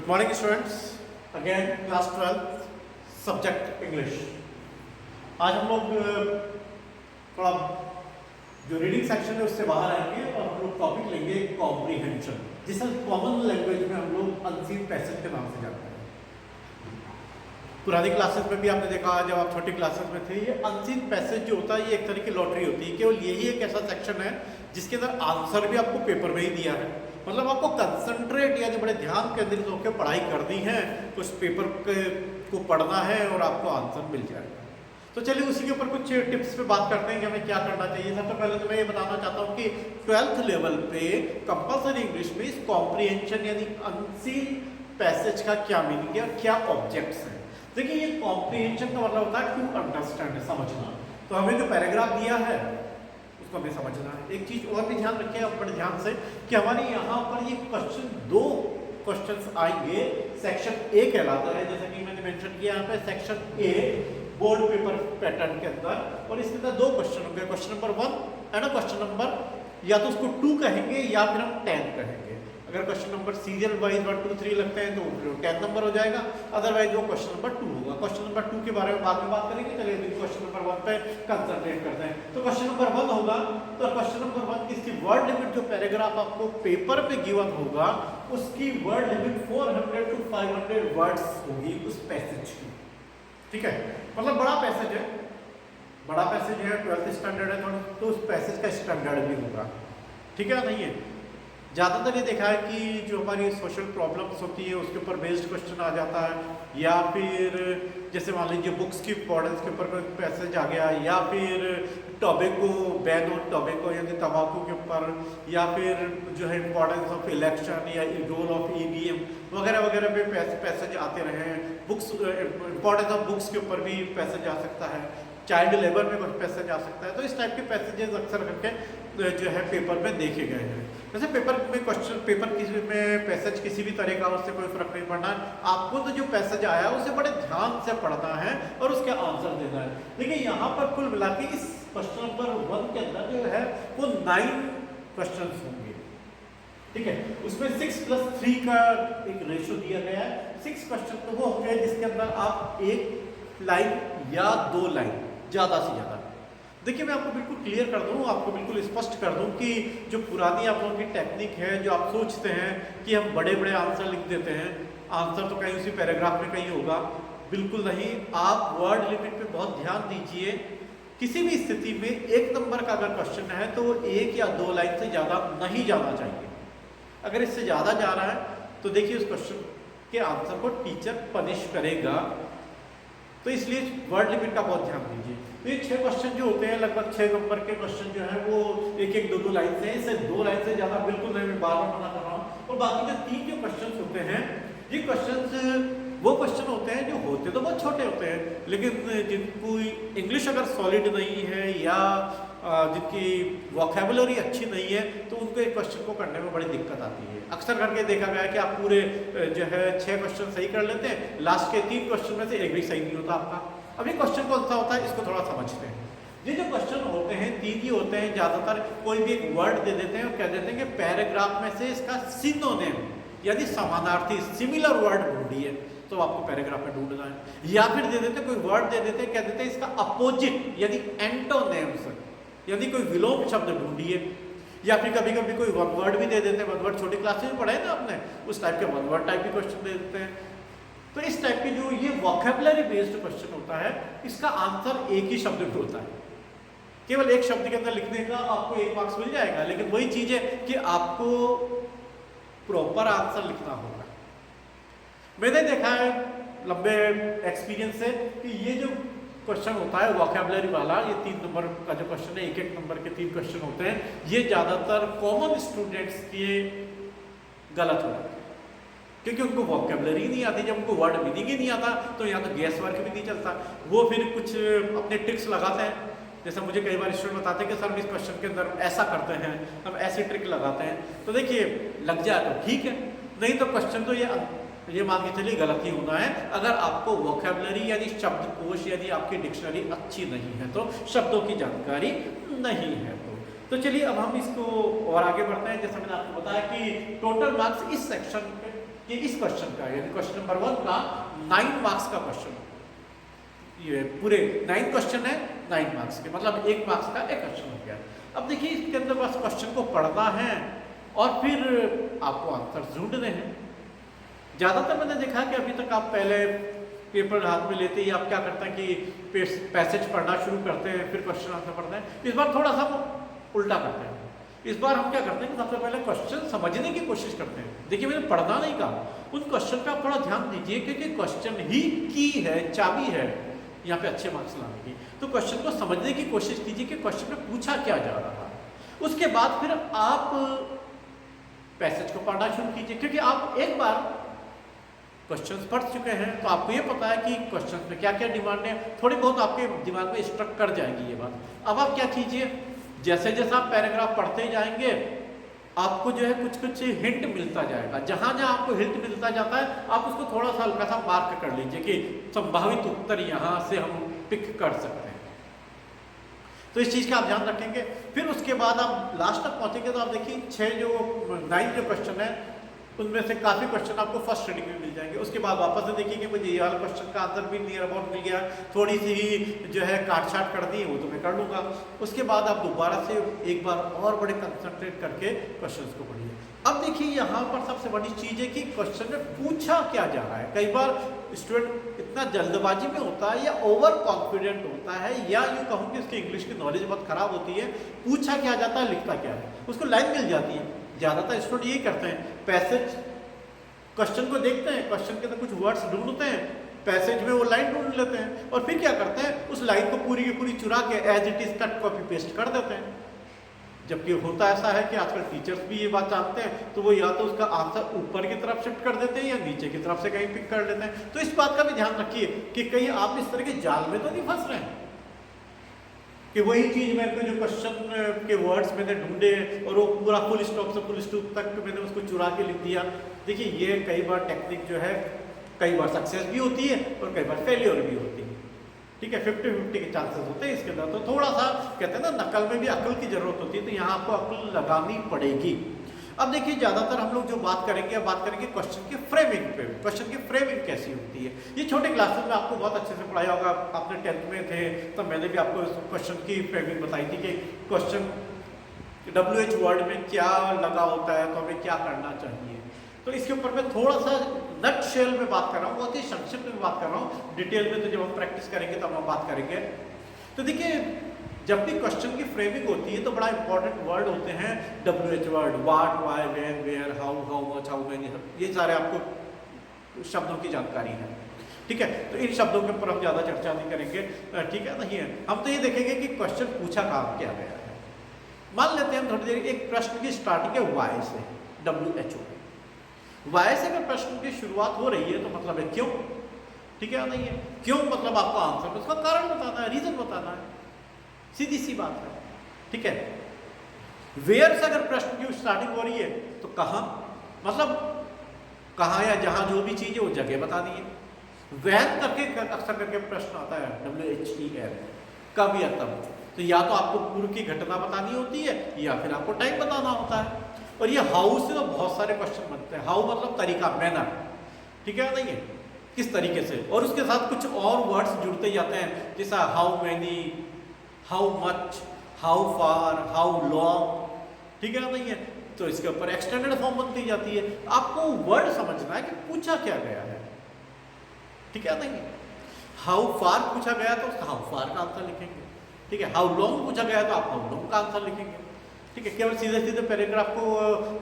Good morning students, again class 12 subject English. आज हम लोग थोड़ा जो रीडिंग सेक्शन है उससे बाहर आएंगे और हम लोग टॉपिक लेंगे कॉम्प्रीहेंशन, जिसे कॉमन लैंग्वेज में हम लोग अनसीन पैसेज के नाम से जानते हैं। पुरानी क्लासेस में भी आपने देखा, जब आप छोटी क्लासेस में थे, ये अनसीन पैसेज जो होता है ये एक तरह की लॉटरी होती है। केवल यही एक ऐसा सेक्शन है जिसके अंदर आंसर भी आपको पेपर में ही दिया है, मतलब आपको कंसंट्रेट यानी बड़े ध्यान केंद्रित होकर पढ़ाई करनी है, कुछ पेपर को पढ़ना है और आपको आंसर मिल जाएगा। तो चलिए उसी के ऊपर कुछ टिप्स पे बात करते हैं कि हमें क्या करना चाहिए। सबसे पहले तो मैं ये बताना चाहता हूँ कि 12th लेवल पे कंपलसरी इंग्लिश में इस कॉम्प्रीहेंशन यानी अनसीन पैसेज का क्या मीनिंग है और क्या ऑब्जेक्ट्स हैं। देखिए, ये कॉम्प्रीहेंशन का मतलब होता है टू अंडरस्टैंड, समझना। तो हमें जो पैराग्राफ दिया है उसको हमें समझना है। एक चीज और भी ध्यान रखिए आप बड़े ध्यान से कि हमारे यहाँ पर ये क्वेश्चन, दो क्वेश्चंस आएंगे। सेक्शन ए कहलाता है, जैसे कि मैंने मेंशन किया यहाँ पे section A board paper pattern के अंदर, और इसके अंदर दो क्वेश्चन होंगे, question number 1 and question number, या तो उसको 2 कहेंगे या फिर हम 10 कहेंगे। अगर क्वेश्चन नंबर सीरियल वाइज 1 2 3 लगते हैं तो 10 नंबर हो जाएगा, अदरवाइज वो क्वेश्चन नंबर 2 होगा। क्वेश्चन नंबर 2 के बारे में बाद में बात करेंगे। चलिए क्वेश्चन नंबर 1 पे कंसंट्रेट करते हैं। तो क्वेश्चन नंबर 1 होगा, तो क्वेश्चन नंबर 1 की इसकी वर्ड लिमिट, जो पैराग्राफ आपको पेपर पे गिवन होगा उसकी वर्ड लिमिट 400 to 500 वर्ड्स होगी उस पैसेज की। ठीक है, मतलब बड़ा पैसेज है, बड़ा पैसेज है, 12th स्टैंडर्ड है थोड़ा, तो उस पैसेज का स्टैंडर्ड भी होगा। ठीक है, नहीं है ज़्यादातर ये देखा है कि जो हमारी सोशल प्रॉब्लम्स होती है उसके ऊपर बेस्ड क्वेश्चन आ जाता है, या फिर जैसे मान लीजिए बुक्स की इंपॉर्टेंस के ऊपर कोई पैसेज आ गया, या फिर टॉबैको, बैन ऑन टॉबैको यानी तंबाकू के ऊपर, या फिर जो है इंपॉर्टेंस ऑफ इलेक्शन या रोल ऑफ ईवीएम वगैरह वगैरह पे पैसेज आते रहे हैं। बुक्स, इंपॉर्टेंस ऑफ बुक्स के ऊपर भी पैसेज आ सकता है, चाइल्ड लेबर में कुछ पैसेज आ सकता है। तो इस टाइप के पैसेजेस अक्सर करके जो है पेपर में देखे गए हैं। वैसे पेपर में क्वेश्चन, पेपर किसी में पैसेज किसी भी तरह का, उससे कोई फर्क नहीं पड़ना है। आपको तो जो पैसेज आया उसे बड़े ध्यान से पढ़ना है और उसके आंसर देना है। देखिए यहाँ पर कुल मिला के इस क्वेश्चन नंबर 1 के अंदर जो है वो 9 क्वेश्चन होंगे। ठीक है, उसमें 6+3 का एक रेशियो दिया गया है। 6 क्वेश्चन तो वो होंगे जिसके अंदर आप 1 लाइन या 2 लाइन ज्यादा से ज्यादा। देखिए मैं आपको बिल्कुल क्लियर कर दूं, आपको बिल्कुल स्पष्ट कर दूं कि जो पुरानी आप लोगों की टेक्निक है, जो आप सोचते हैं कि हम बड़े बड़े आंसर लिख देते हैं, आंसर तो कहीं उसी पैराग्राफ में कहीं होगा, बिल्कुल नहीं। आप वर्ड लिमिट पे बहुत ध्यान दीजिए। किसी भी स्थिति में 1 नंबर का अगर क्वेश्चन है तो 1 या 2 लाइन से ज़्यादा नहीं जाना चाहिए। अगर इससे ज़्यादा जा रहा है तो देखिए उस क्वेश्चन के आंसर को टीचर पनिश करेगा। तो इसलिए वर्ड लिमिट का बहुत ध्यान दीजिए। तो ये 6 क्वेश्चन जो होते हैं, लगभग 6 नंबर के क्वेश्चन जो है वो 1-1 2-2 लाइन से, इससे 2 लाइन से ज़्यादा बिल्कुल नहीं, मैं बार बार मना कर रहा हूँ। और बाकी जो 3 जो क्वेश्चन होते हैं, ये क्वेश्चन वो क्वेश्चन होते हैं जो होते तो बहुत छोटे होते हैं, लेकिन जिनको इंग्लिश अगर सॉलिड नहीं है या जिनकी वोकैबुलरी अच्छी नहीं है तो उनको एक क्वेश्चन को करने में बड़ी दिक्कत आती है। अक्सर करके देखा गया है कि आप पूरे जो है 6 क्वेश्चन सही कर लेते हैं, लास्ट के 3 क्वेश्चन में से एक भी सही नहीं होता आपका। अभी क्वेश्चन कौन सा होता है इसको थोड़ा समझते हैं। ये जो क्वेश्चन होते हैं 3 ही होते हैं ज़्यादातर। कोई भी एक वर्ड दे देते हैं और कह देते हैं कि पैराग्राफ में से इसका सिनोनिम यानी समानार्थी, सिमिलर वर्ड ढूंढिए, तो आपको पैराग्राफ में ढूंढना है। या फिर दे देते कोई वर्ड दे देते, कह देते इसका अपोजिट यानी एंटोनिम्स यानी कोई विलोम शब्द ढूंढिए। या फिर कभी कभी कोई वन वर्ड भी दे देते हैं। वन वर्ड छोटी क्लास में पढ़े ना आपने, उस टाइप के वन वर्ड टाइप के क्वेश्चन दे देते हैं। तो इस टाइप के जो ये वोकैबुलरी बेस्ड क्वेश्चन होता है, इसका आंसर एक ही शब्द में होता है। केवल एक शब्द के अंदर लिखने का आपको 1 मार्क्स मिल जाएगा, लेकिन वही चीज है कि आपको प्रॉपर आंसर लिखना होगा। मैंने देखा है लंबे एक्सपीरियंस से कि ये जो क्वेश्चन होता है वोकैबुलरी वाला, ये 3 नंबर का जो क्वेश्चन है, 1-1 नंबर के 3 क्वेश्चन होते हैं, ये ज़्यादातर कॉमन स्टूडेंट्स के गलत हो जाते हैं क्योंकि उनको वोकैबुलरी नहीं आती। जब उनको वर्ड मीनिंग ही नहीं आता तो यहाँ तो गैस वर्क भी नहीं चलता। वो फिर कुछ अपने ट्रिक्स लगाते हैं, जैसे मुझे कई बार स्टूडेंट बताते हैं कि सर हम इस क्वेश्चन के अंदर ऐसा करते हैं, हम ऐसी ट्रिक लगाते हैं। तो देखिए लग जाए तो ठीक है, नहीं तो क्वेश्चन तो ये मान के चलिए गलत ही होना है। अगर आपको वोकैबुलरी यानी शब्दकोश यानी आपकी डिक्शनरी अच्छी नहीं है, तो शब्दों की जानकारी नहीं है तो चलिए अब हम इसको और आगे बढ़ते हैं। जैसे मैंने आपको बताया कि टोटल मार्क्स इस सेक्शन पे कि इस क्वेश्चन का यानी क्वेश्चन नंबर 1 का 9 मार्क्स का क्वेश्चन, ये पूरे 9 क्वेश्चन है 9 मार्क्स के, मतलब 1 मार्क्स का एक क्वेश्चन हो गया। अब देखिए इसके अंदर बस क्वेश्चन को पढ़ना है और फिर आपको आंसर ढूंढने हैं। ज़्यादातर मैंने देखा कि अभी तक आप पहले पेपर हाथ में लेते ही आप क्या करते हैं कि पैसेज पढ़ना शुरू करते हैं, फिर क्वेश्चन आंसर पढ़ते हैं। इस बार थोड़ा सा उल्टा करते हैं। इस बार हम क्या करते हैं कि सबसे पहले क्वेश्चन समझने की कोशिश करते हैं। देखिए मैंने पढ़ना नहीं कहा, उन क्वेश्चन पे आप थोड़ा ध्यान दीजिए क्योंकि क्वेश्चन ही की है, चाबी है यहाँ पे अच्छे मार्क्स लाने की। तो क्वेश्चन को समझने की कोशिश कीजिए कि क्वेश्चन में पूछा क्या जा रहा है। उसके बाद फिर आप पैसेज को पढ़ना शुरू कीजिए, क्योंकि आप एक बार क्वेश्चंस पढ़ चुके हैं तो आपको ये पता है कि क्वेश्चन में क्या क्या डिमांड है, थोड़ी बहुत आपके दिमाग में स्ट्रक कर जाएगी ये बात। अब आप क्या कीजिए, जैसे जैसे आप पैराग्राफ पढ़ते जाएंगे आपको जो है कुछ कुछ हिंट मिलता जाएगा। जहां जहां आपको हिंट मिलता जाता है आप उसको थोड़ा सा हल्का सा मार्क कर लीजिए कि संभावित उत्तर यहाँ से हम पिक कर सकते हैं। तो इस चीज़ का आप ध्यान रखेंगे। फिर उसके बाद आप लास्ट तक पहुंचेंगे तो आप देखिए 9 जो क्वेश्चन है उनमें से काफ़ी क्वेश्चन आपको फर्स्ट रीडिंग में मिल जाएंगे। उसके बाद वापस से देखिए कि मुझे ये वाला क्वेश्चन का आंसर भी नियर अबाउट मिल गया, थोड़ी सी ही जो है काट छाट कर दी वो तो मैं कर लूँगा। उसके बाद आप दोबारा से एक बार और बड़े कंसंट्रेट करके क्वेश्चन को पढ़िए। अब देखिए यहाँ पर सबसे बड़ी चीज़ है कि क्वेश्चन में पूछा क्या जा रहा है। कई बार स्टूडेंट इतना जल्दबाजी में होता है या ओवर कॉन्फिडेंट होता है या यूँ कहूँ कि उसकी इंग्लिश की नॉलेज बहुत ख़राब होती है। पूछा क्या जाता है, लिखता क्या है, उसको लाइन मिल जाती है। ज़्यादातर स्टूडेंट यही करते हैं, पैसेज क्वेश्चन को देखते हैं, क्वेश्चन के अंदर कुछ वर्ड्स ढूंढते हैं, पैसेज में वो लाइन ढूंढ लेते हैं और फिर क्या करते हैं उस लाइन को पूरी की पूरी चुरा के as it is cut copy paste कर देते हैं। जबकि होता ऐसा है कि आजकल टीचर्स भी ये बात जानते हैं तो वो या तो उसका आंसर ऊपर की तरफ शिफ्ट कर देते हैं या नीचे की तरफ से कहीं पिक कर लेते हैं। तो इस बात का भी ध्यान रखिए कि कहीं आप इस तरह के जाल में तो नहीं फंस रहे हैं कि वही चीज मेरे को जो क्वेश्चन के वर्ड्स मैंने ढूंढे और वो पूरा फुल स्टॉप से फुल स्टॉप तक मैंने उसको चुरा के लिख दिया। देखिए ये कई बार टेक्निक जो है कई बार सक्सेस भी होती है और कई बार फेलियर भी होती है। ठीक है, 50-50 के चांसेस होते हैं इसके अंदर। तो थोड़ा सा कहते हैं ना नकल में भी अक्ल की जरूरत होती है, तो यहाँ आपको अक्ल लगानी पड़ेगी। अब देखिए ज़्यादातर हम लोग जो बात करेंगे क्वेश्चन की फ्रेमिंग पे। क्वेश्चन की फ्रेमिंग कैसी होती है ये छोटे क्लासेस में आपको बहुत अच्छे से पढ़ाया होगा। आपने 10th में थे तो मैंने भी आपको क्वेश्चन की फ्रेमिंग बताई थी कि क्वेश्चन WH वर्ड में क्या लगा होता है तो हमें क्या करना चाहिए। तो इसके ऊपर मैं थोड़ा सा नट शेल में बात कर रहा हूँ, बहुत ही संक्षिप्त में बात कर रहा हूँ। डिटेल में तो जब हम प्रैक्टिस करेंगे तब हम बात करेंगे। तो देखिए जब भी क्वेश्चन की फ्रेमिंग होती है तो बड़ा इंपॉर्टेंट वर्ड होते हैं WH word, what, why, when, where, how much, how many, ये सारे आपको शब्दों की जानकारी है। ठीक है, तो इन शब्दों के ऊपर हम ज़्यादा चर्चा नहीं करेंगे। ठीक है, नहीं है, हम तो ये देखेंगे कि क्वेश्चन पूछा कहाँ क्या गया है। मान लेते हैं हम थोड़ी देर एक प्रश्न की स्टार्टिंग है वाई से, WHO। वाई से अगर प्रश्न की शुरुआत हो रही है तो मतलब है क्यों। ठीक है, नहीं है, क्यों मतलब आपको आंसर उसका कारण बताना है, रीजन बताना है, सीधी सी बात है। ठीक है, वेयर से अगर प्रश्न की स्टार्टिंग हो रही है तो कहाँ, मतलब कहाँ या जहाँ जो भी चीज़ है वो जगह बता दी है। वैन करके अक्सर करके प्रश्न आता है WHEN, कब या तब। तो या तो आपको पूर्व की घटना बतानी होती है या फिर आपको टाइम बताना होता है। और ये हाउ से तो बहुत सारे क्वेश्चन बनते हैं। हाउ मतलब तरीका, मैनर। ठीक है, नहीं है, किस तरीके से, और उसके साथ कुछ और वर्ड्स जुड़ते जाते हैं जैसा how many, how much, how far, how long. ठीक है, नहीं है, तो इसके ऊपर एक्सटेंडेड फॉर्म बनती जाती है। आपको वर्ड समझना है कि पूछा क्या गया है। ठीक है, नहीं है, हाउ फार पूछा गया तो उसका हाउ फार का आंसर लिखेंगे। ठीक है, हाउ लॉन्ग पूछा गया तो आप हाउ लॉन्ग का आंसर लिखेंगे। ठीक है, केवल सीधे सीधे पैराग्राफ को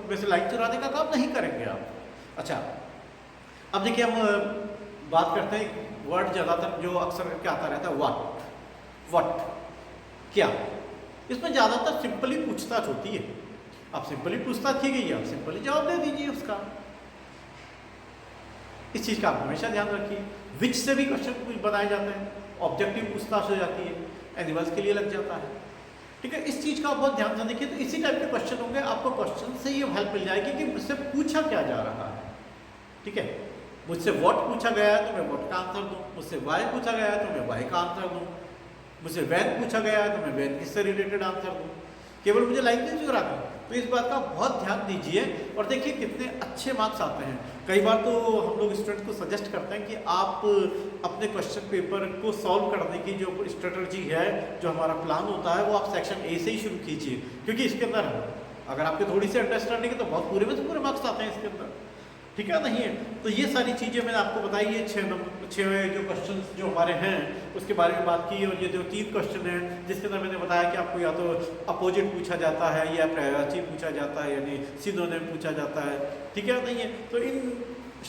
वैसे लाइन चुराने का काम नहीं करेंगे आप। अच्छा, अब देखिए हम बात करते हैं वर्ड ज़्यादातर जो अक्सर करके आता रहता है व्हाट, क्या। इसमें ज़्यादातर सिंपली पूछताछ होती है। आप सिंपली पूछताछ की गई है, आप सिंपली जवाब दे दीजिए उसका। इस चीज़ का आप हमेशा ध्यान रखिए। विच से भी क्वेश्चन बनाए जाते हैं, ऑब्जेक्टिव पूछताछ हो जाती है, एनिमल्स के लिए लग जाता है। ठीक है, इस चीज़ का आप बहुत ध्यान से देखिए। तो इसी टाइप के क्वेश्चन होंगे, आपको क्वेश्चन से ये हेल्प मिल जाएगी कि मुझसे पूछा क्या जा रहा है। ठीक है, मुझसे व्हाट पूछा गया है तो मैं व्हाट का आंसर दूँ, मुझसे वाई पूछा गया है तो मैं वाई का आंसर दूँ, मुझसे वैन पूछा गया है तो मैं वैन किससे रिलेटेड आंसर दूँ। केवल मुझे लाइन नहीं चुरा कर। तो इस बात का बहुत ध्यान दीजिए और देखिए कितने अच्छे मार्क्स आते हैं। कई बार तो हम लोग स्टूडेंट को सजेस्ट करते हैं कि आप अपने क्वेश्चन पेपर को सॉल्व करने की जो स्ट्रेटजी है, जो हमारा प्लान होता है, वो आप सेक्शन ए से ही शुरू कीजिए, क्योंकि इसके अंदर अगर आपके थोड़ी सी अंडरस्टैंडिंग है तो बहुत पूरे में से पूरे मार्क्स आते हैं इसके अंदर, ठीक है नहीं है। तो ये सारी चीज़ें मैंने आपको बताई है, 6 जो क्वेश्चन जो हमारे हैं उसके बारे में बात की, और ये जो 3 क्वेश्चन हैं जिसके अंदर मैंने बताया कि आपको या तो अपोजिट पूछा जाता है या प्रायवाची पूछा जाता है, यानी सिनोनिम पूछा जाता है, ठीक है नहीं है। तो इन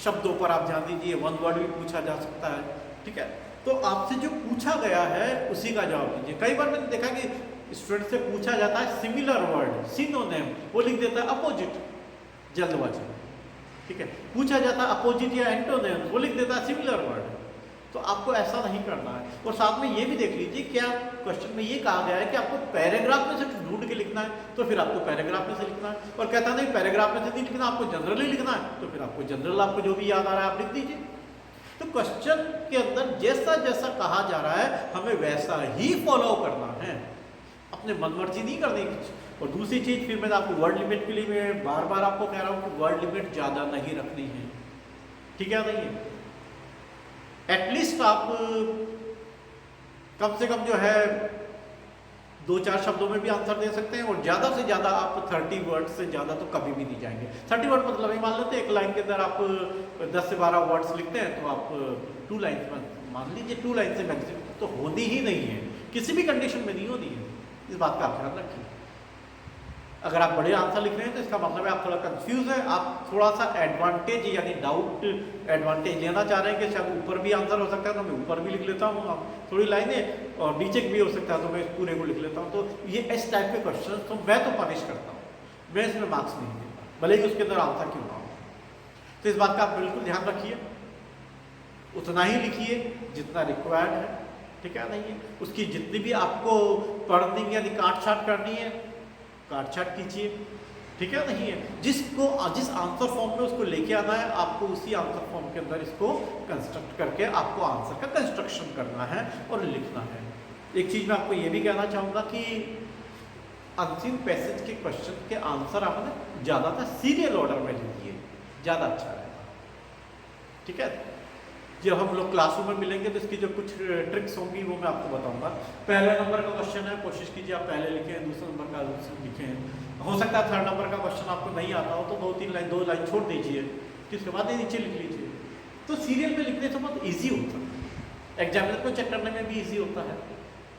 शब्दों पर आप ध्यान दीजिए, वन वर्ड भी पूछा जा सकता है, ठीक है। तो आपसे जो पूछा गया है उसी का जवाब दीजिए। कई बार मैंने देखा कि स्टूडेंट से पूछा जाता है सिमिलर वर्ड, सिनोनिम, वो लिख देता है अपोजिट, जल्दबाजी, ठीक है। पूछा जाता है अपोजिट या एंटोनिम, वो लिख देता है सिमिलर वर्ड। तो आपको ऐसा नहीं करना है। और साथ में ये भी देख लीजिए, क्या क्वेश्चन में ये कहा गया है कि आपको पैराग्राफ में से ढूंढ के लिखना है, तो फिर आपको पैराग्राफ में से लिखना है। और कहता नहीं पैराग्राफ में से नहीं लिखना, आपको जनरली लिखना है, तो फिर आपको जनरल, आपको जो भी याद आ रहा है आप लिख दीजिए। तो क्वेश्चन के अंदर जैसा जैसा कहा जा रहा है हमें वैसा ही फॉलो करना है, अपने मनमर्जी नहीं करनी कुछ। और दूसरी चीज, फिर मैंने आपको वर्ड लिमिट के लिए मैं बार बार आपको कह रहा हूँ कि वर्ड लिमिट ज़्यादा नहीं रखनी है, ठीक है नहीं है। एटलीस्ट आप कम से कम जो है 2-4 शब्दों में भी आंसर दे सकते हैं, और ज़्यादा से ज़्यादा आप 30 वर्ड से ज़्यादा तो कभी भी नहीं जाएंगे। 30 वर्ड मतलब ये मान लेते हैं एक लाइन के अंदर आप 10 से 12 वर्ड्स लिखते हैं, तो आप 2 लाइन मान लीजिए, 2 लाइन से मैक्सिमम तो होनी ही नहीं है, किसी भी कंडीशन में नहीं होनी है। इस बात का आप ध्यान रखिए। अगर आप बड़े आंसर लिख रहे हैं तो इसका मतलब है आप थोड़ा कंफ्यूज है, आप थोड़ा सा एडवांटेज यानी डाउट एडवांटेज लेना चाह रहे हैं कि शायद ऊपर भी आंसर हो सकता है, तो मैं ऊपर भी लिख लेता हूँ, थोड़ी लाइनें, और नीचे भी हो सकता है तो मैं पूरे को लिख लेता हूँ। तो ये इस टाइप के क्वेश्चन तो मैं तो पनिश करता हूँ, मैं इसमें मार्क्स नहीं देता, भले ही उसके अंदर आंसर क्यों ना हो। तो इस बात का आप बिल्कुल ध्यान रखिए, उतना ही लिखिए जितना रिक्वायर्ड है, ठीक है नहीं है। उसकी जितनी भी आपको पढ़नी यानी काट छाट करनी है, काट छाट कीजिए, ठीक है नहीं है। जिस आंसर फॉर्म में उसको लेके आना है, आपको उसी आंसर फॉर्म के अंदर इसको कंस्ट्रक्ट करके आपको आंसर का कंस्ट्रक्शन करना है और लिखना है। एक चीज मैं आपको ये भी कहना चाहूँगा कि अनसीन पैसेज के क्वेश्चन के आंसर आपने ज़्यादातर सीरियल ऑर्डर में लिखिए, ज़्यादा अच्छा रहेगा, ठीक है। जब हम लोग क्लासरूम में मिलेंगे तो इसकी जो कुछ ट्रिक्स होंगी वो मैं आपको बताऊंगा। पहले नंबर का क्वेश्चन है, कोशिश कीजिए आप पहले लिखें, दूसरे नंबर का दूसरे लिखें। हो सकता है 3rd नंबर का क्वेश्चन आपको नहीं आता हो तो 2 लाइन छोड़ दीजिए, उसके बाद ही नीचे लिख लीजिए। तो सीरियल में लिखने से बहुत ईजी होता है, एग्जामिनर को चेक करने में भी ईजी होता है,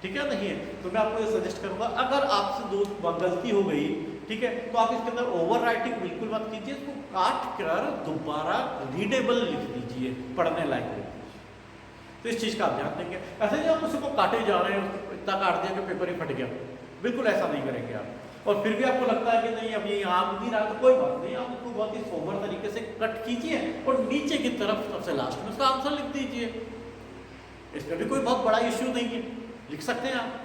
ठीक है नहीं है। तो मैं आपको ये सजेस्ट करूँगा, अगर आपसे 2 गलती हो गई, ठीक है, तो आप इसके अंदर ओवर राइटिंग बिल्कुल मत कीजिए, इसको काट कर दोबारा रीडेबल लिख दीजिए, पढ़ने लायक लिख दीजिए। तो इस चीज़ का आप ध्यान देंगे। ऐसे नहीं आप उसी को काटे जा रहे हैं, इतना काट दिया कि पेपर ही फट गया, बिल्कुल ऐसा नहीं करेंगे आप। और फिर भी आपको लगता है कि नहीं अब ये यहाँ नहीं रहा तो कोई बात नहीं, आप उसको बहुत ही सोबर तरीके से कट कीजिए और नीचे की तरफ सबसे लास्ट में उसका आंसर लिख दीजिए। इसमें भी कोई बहुत बड़ा इश्यू नहीं है, लिख सकते हैं आप,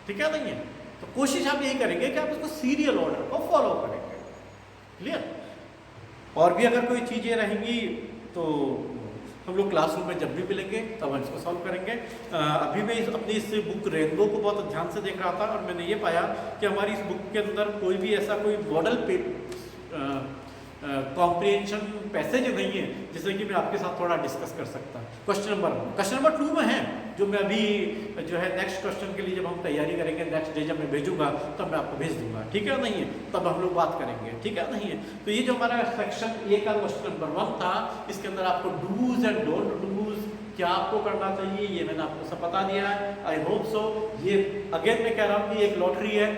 ठीक है नहीं है। तो कोशिश आप यही करेंगे कि आप इसको सीरियल ऑर्डर को फॉलो करेंगे, क्लियर। और भी अगर कोई चीज़ें रहेंगी तो हम लोग क्लासरूम में जब भी मिलेंगे तब हम इसको सॉल्व करेंगे। अभी मैं अपनी इस बुक रेनबो को बहुत ध्यान से देख रहा था और मैंने ये पाया कि हमारी इस बुक के अंदर कोई भी ऐसा कोई मॉडल कॉम्प्रिहेंशन पैसेज नहीं है जिससे कि मैं आपके साथ थोड़ा डिस्कस कर सकता। क्वेश्चन नंबर 2 में है, जो मैं अभी जो है नेक्स्ट क्वेश्चन के लिए जब हम तैयारी करेंगे, नेक्स्ट डे जब मैं भेजूंगा तब मैं आपको भेज दूंगा, ठीक है नहीं है। तब हम लोग बात करेंगे, ठीक है नहीं है। तो ये जो हमारा सेक्शन ए का क्वेश्चन नंबर 1 था, इसके अंदर आपको डूज एंड डोंट डूज क्या आपको करना चाहिए ये मैंने आपको सब बता दिया है। I hope so. ये अगेन मैं कह रहा हूँ कि एक लॉटरी है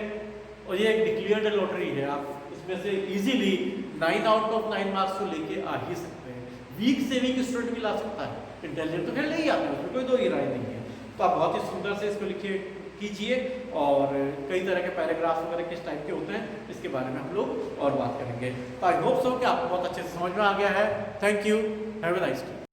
और ये एक डिक्लेयर्ड लॉटरी है, आप इसमें से इजीली 9 आउट ऑफ 9 मार्क्स तो लेके आ ही सकते हैं। वीक से वीक स्टूडेंट भी ला सकता है, इंटेलिजेंट तो फिर ले ही आते हैं, उसमें कोई 2 ही राय नहीं है। तो आप बहुत ही सुंदर से इसको लिखिए कीजिए, और कई तरह के पैराग्राफ वगैरह किस टाइप के होते हैं इसके बारे में हम लोग और बात करेंगे। तो आई होप सो कि आपको बहुत अच्छे से समझ में आ गया है। Thank you, have a nice day.